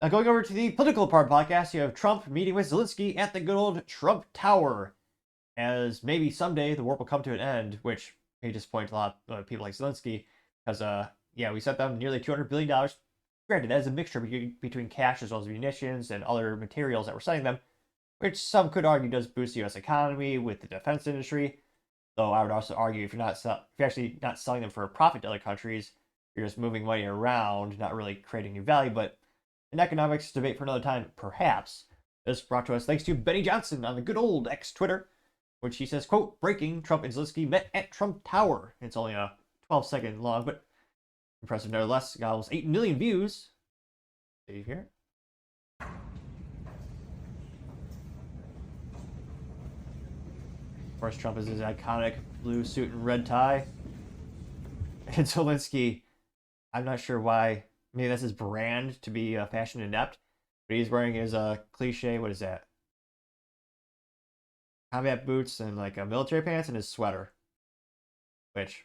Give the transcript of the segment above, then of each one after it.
Now, going over to the political part podcast, you have Trump meeting with Zelenskyy at the good old Trump Tower. As maybe someday the war will come to an end, which may disappoint a lot of people like Zelenskyy, because yeah, we sent them nearly $200 billion. Granted, that is a mixture between cash as well as munitions and other materials that we're sending them, which some could argue does boost the U.S. economy with the defense industry. Though I would also argue if you're actually not selling them for a profit to other countries, you're just moving money around, not really creating new value. But an economics debate for another time, perhaps. This is brought to us thanks to Benny Johnson on the good old X Twitter, which he says, quote, breaking, Trump and Zelenskyy met at Trump Tower. It's only a 12-second long, but impressive nevertheless. Got almost 8 million views. See here. Of course, Trump is his iconic blue suit and red tie. And Zelenskyy, I'm not sure why. Maybe that's his brand to be fashion inept. But he's wearing his cliche, what is that? Combat boots and like military pants and his sweater. Which,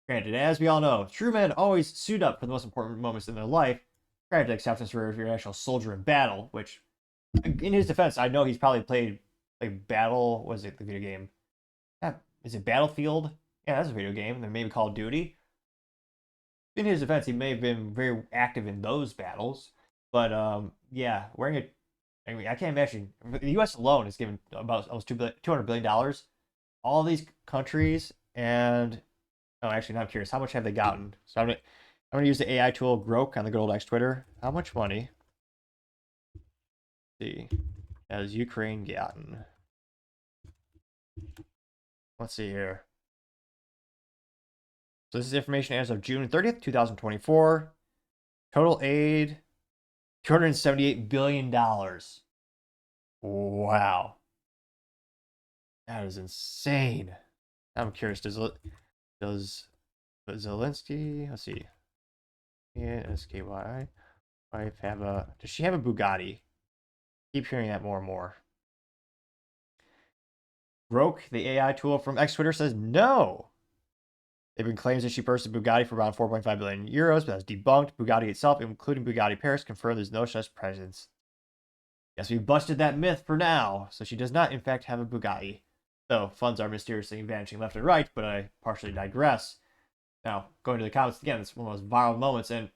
granted, as we all know, true men always suit up for the most important moments in their life. Granted, exceptions for if you're an actual soldier in battle, which, in his defense, I know he's probably played like Battle, was it the video game? Yeah, is it Battlefield? Yeah, that's a video game. Then maybe Call of Duty. In his defense, he may have been very active in those battles. But yeah, wearing it. I mean, I can't imagine. The U.S. alone is given about almost $200 billion. All these countries, and oh, actually, now I'm curious. How much have they gotten? So I'm gonna use the AI tool Grok on the good old X Twitter. How much money? Let's see, has Ukraine gotten? Let's see here. So this is information as of June 30th, 2024. Total aid, $278 billion. Wow. That is insane. I'm curious, does Zelenskyy, let's see. Yeah, SKY. Wife have a, does she have a Bugatti? Keep hearing that more and more. Grok, the AI tool from X Twitter, says no. They've been claims that she purchased a Bugatti for around 4.5 billion euros, but that's debunked. Bugatti itself, including Bugatti Paris, confirmed there's no such presence. Yes, we busted that myth for now. So she does not, in fact, have a Bugatti. Though funds are mysteriously vanishing left and right, but I partially digress. Now, going to the comments again, it's one of those viral moments. And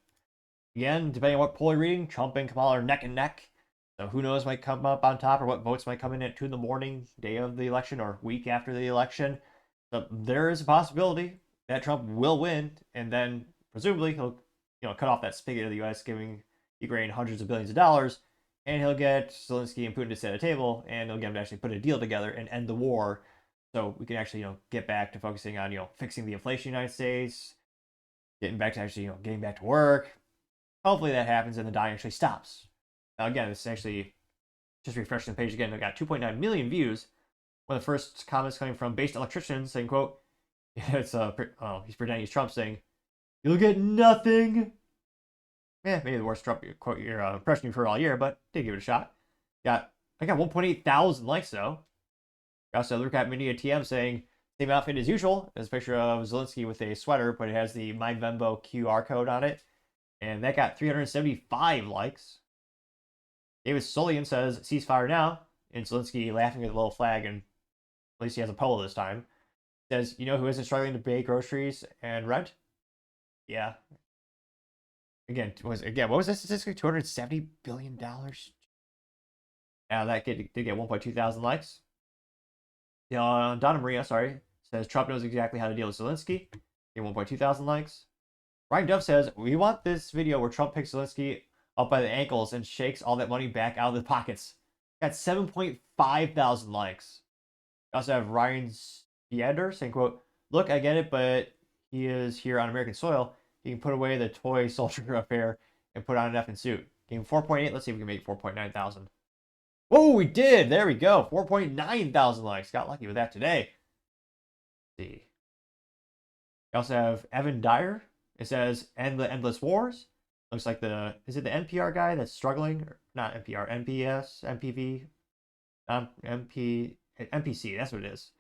again, depending on what poll you're reading, Trump and Kamala are neck and neck. So who knows might come up on top or what votes might come in at 2 in the morning, day of the election or week after the election. So there is a possibility that Trump will win, and then presumably he'll, cut off that spigot of the U.S., giving Ukraine hundreds of billions of dollars, and he'll get Zelenskyy and Putin to sit at a table, and he'll get them to actually put a deal together and end the war, so we can actually, get back to focusing on, fixing the inflation in the United States, getting back to actually, getting back to work. Hopefully that happens and the dying actually stops. Now again, this is actually just refreshing the page again. I got 2.9 million views. One of the first comments coming from based electricians saying, quote, it's he's pretending he's Trump saying, "You'll get nothing." Yeah, maybe the worst Trump quote your impression you've heard all year, but did give it a shot. I got 1.8 thousand likes though. We also look at Mini TM saying same outfit as usual. There's a picture of Zelenskyy with a sweater, but it has the My Venmo QR code on it, and that got 375 likes. David Solian says ceasefire now, and Zelenskyy laughing at the little flag, and at least he has a polo this time. Says, you know who isn't struggling to pay groceries and rent? Yeah. Again, what was this statistic? $270 billion? Now that did get 1.2 thousand likes. Donna Maria, says Trump knows exactly how to deal with Zelenskyy. Get 1.2 thousand likes. Ryan Dove says, we want this video where Trump picks Zelenskyy up by the ankles and shakes all that money back out of the pockets. Got 7.5 thousand likes. We also have Ryan Yander saying, quote, look, I get it, but he is here on American soil. He can put away the toy soldier affair and put on an effing suit. Game 4.8. Let's see if we can make 4.9 thousand. Whoa, we did. There we go. 4.9 thousand likes. Got lucky with that today. Let's see. We also have Evan Dyer. It says, end the endless wars. Looks like is it the NPR guy that's struggling? Not NPR, NPS, MPV, MPC. That's what it is.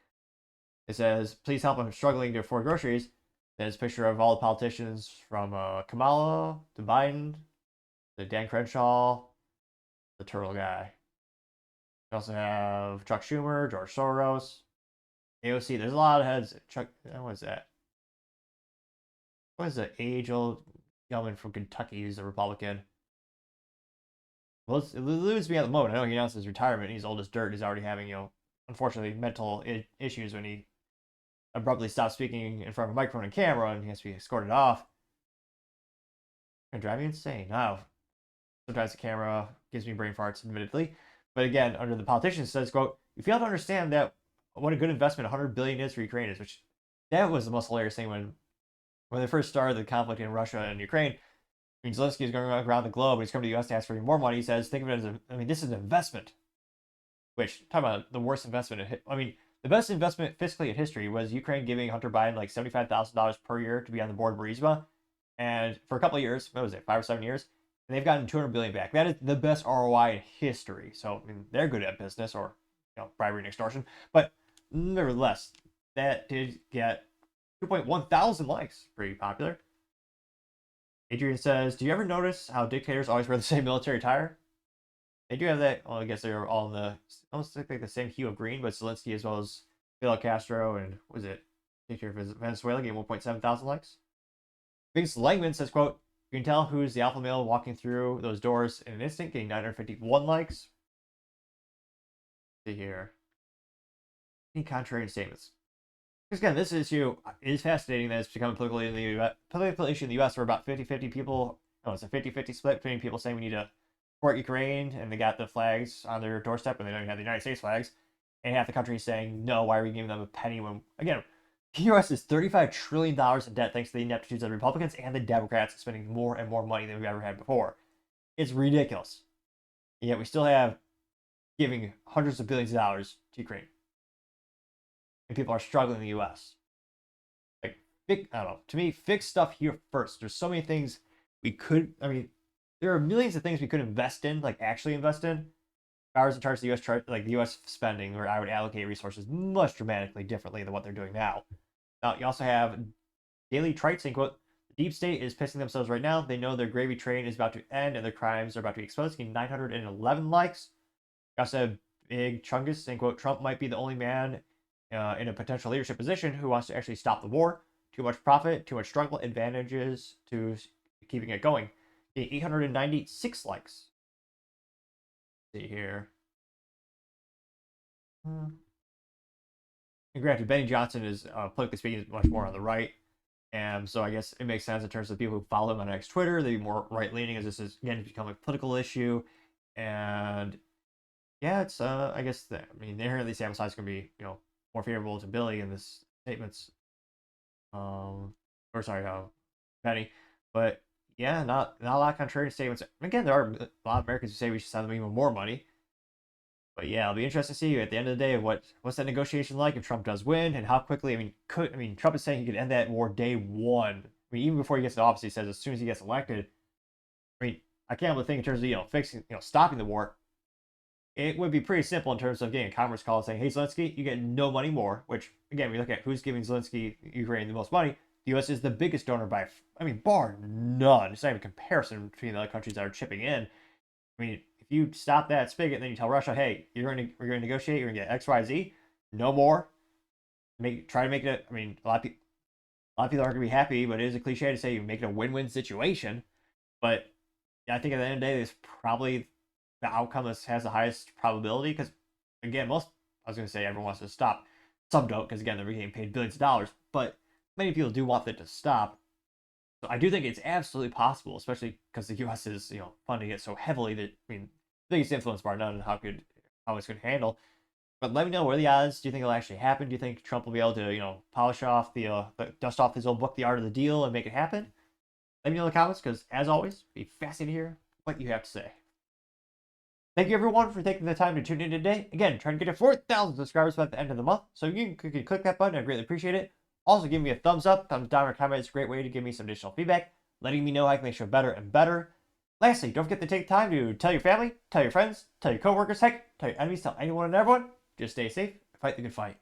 It says, please help, I'm struggling to afford groceries. There's a picture of all the politicians from Kamala to Biden. The Dan Crenshaw, the turtle guy. We also have Chuck Schumer, George Soros, AOC. There's a lot of heads. Chuck, what is that? What is the age-old gentleman from Kentucky who's a Republican? Well, it eludes me at the moment. I know he announced his retirement. He's old as dirt. He's already having, unfortunately, mental issues when he abruptly stops speaking in front of a microphone and camera, and he has to be escorted off. It drive me insane. Now, sometimes the camera gives me brain farts, admittedly. But again, under the politicians, it says, quote, "You fail to understand that what a good investment 100 billion is for Ukraine is," which that was the most hilarious thing when they first started the conflict in Russia and Ukraine. I mean, Zelenskyy is going around the globe, and he's coming to the U.S. to ask for more money. He says, think of it as, this is an investment. Which, talk about the worst investment. The best investment fiscally in history was Ukraine giving Hunter Biden like $75,000 per year to be on the board of Burisma. And for a couple of years, what was it, 5 or 7 years? And they've gotten $200 billion back. That is the best ROI in history. So, they're good at business or, bribery and extortion. But nevertheless, that did get 2.1 thousand likes. Pretty popular. Adrian says, do you ever notice how dictators always wear the same military attire? They do have that. Well, I guess they're all in the almost like the same hue of green, but Zelenskyy as well as Fidel Castro and was it dictator of Venezuela getting 1.7 thousand likes. Biggest Langman says, quote, you can tell who's the alpha male walking through those doors in an instant, getting 951 likes. Let's see here. Any contrarian statements? Because again, this issue is fascinating that it's become a political issue in the U.S. where about 50-50 people, it's a 50-50 split between people saying we need to support Ukraine and they got the flags on their doorstep and they don't even have the United States flags, and half the country is saying, no, why are we giving them a penny when, again, the U.S. is $35 trillion in debt thanks to the ineptitudes of the Republicans and the Democrats spending more and more money than we've ever had before. It's ridiculous. And yet we still have giving hundreds of billions of dollars to Ukraine. And people are struggling in the U.S. Like, I don't know. To me, fix stuff here first. There's so many things we could, there are millions of things we could invest in, like actually invest in. If I was in charge of the U.S. the U.S. spending, where I would allocate resources much dramatically differently than what they're doing now. Now, you also have Daily Trite saying, quote, the deep state is pissing themselves right now. They know their gravy train is about to end and their crimes are about to be exposed, getting 911 likes. You also have Big Chungus saying, quote, Trump might be the only man in a potential leadership position who wants to actually stop the war. Too much profit, too much struggle, advantages to keeping it going. 896 likes. Let's see here. And granted, Benny Johnson is politically speaking much more on the right, and so I guess it makes sense in terms of people who follow him on X Twitter. They'd be more right leaning, as this is again becoming a political issue. And yeah, it's I guess the inherently sample size is going to be more favorable to Billy in this statements. Benny, but yeah, not a lot of contrarian statements. Again, there are a lot of Americans who say we should send them even more money. But yeah, it'll be interesting to see at the end of the day what's that negotiation like if Trump does win and how quickly. Trump is saying he could end that war day one. Even before he gets to office, he says as soon as he gets elected. I can't really think in terms of fixing, stopping the war. It would be pretty simple in terms of getting a conference call and saying, hey, Zelenskyy, you get no money more, which, again, we look at who's giving Zelenskyy, Ukraine, the most money. The U.S. is the biggest donor by, bar none. It's not even a comparison between the other countries that are chipping in. If you stop that spigot and then you tell Russia, hey, we're going to negotiate, you're going to get X, Y, Z, no more. Try to make it, a lot of people aren't going to be happy, but it is a cliche to say you make it a win-win situation. But yeah, I think at the end of the day, there's probably the outcome that has the highest probability, because again, I was going to say everyone wants to stop. Some don't, because again, they're getting paid billions of dollars, but many people do want it to stop. So I do think it's absolutely possible, especially because the U.S. is funding it so heavily that the biggest influence bar none and how it's going to handle. But let me know, what are the odds? Do you think it'll actually happen? Do you think Trump will be able to polish off dust off his old book, The Art of the Deal, and make it happen? Let me know in the comments, because as always, it'd be fascinating to hear what you have to say. Thank you, everyone, for taking the time to tune in today. Again, trying to get to 4,000 subscribers by the end of the month. So you can click that button. I greatly appreciate it. Also, give me a thumbs up, thumbs down, or comment. It's a great way to give me some additional feedback, letting me know how I can make the show better and better. Lastly, don't forget to take time to tell your family, tell your friends, tell your coworkers, heck, tell your enemies, tell anyone and everyone. Just stay safe, fight the good fight.